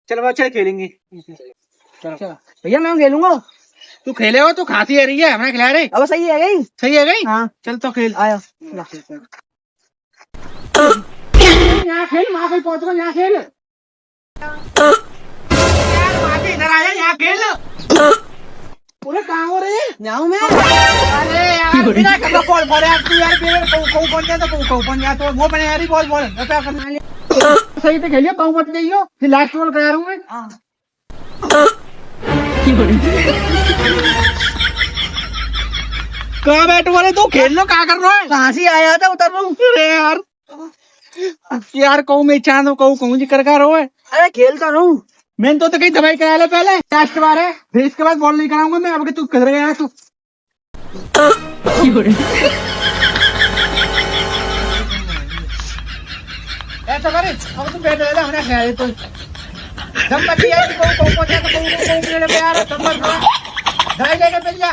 चल बच्चे खेलेंगे। अच्छा भैया मैं खेलूंगा। तू खेले हो तो खाती आ रही है, हमें खिला रहे। अब सही है गई। सही है गई। हाँ चल तो खेल। आया यहाँ खेल, वहाँ कहीं पहुंच गए, यहाँ खेल यार, वहाँ से इधर आया, यहाँ खेल। बोले कहाँ हो रही है? जाऊँ मैं। अरे यार बिना कपड़ा बॉल बॉल यार, तू यार बेर कहूँ बन जाए तो कहूँ बन जाए तो वो बने यार बॉल बॉल क्या करना। सही से खेलियो, कहूँ मत जाइयो, फिर लास्ट बॉल करा रहा हूँ। कहाँ बैठ वाले तू खेल लो, क्या कर रहा है? कहाँ से आया था उतर रहा हूँ। अरे यार यार कहूँ मैं चांद कहूँ जी कर रहा है। अरे खेलता रहूँ। मैंने तो कहीं दवाई करा ले पहले, टेस्ट के बारे, फिर इसके बाद बॉल नहीं कराऊंगा मैं। अब तू किधर गया तू? ऐसा करे, अब तू बैठ ले, हमने खेला तो जब बची यार, कहूँ पहुंचा तो कहूँ मेरे पे यार, तब दवाई लेके मिल जा।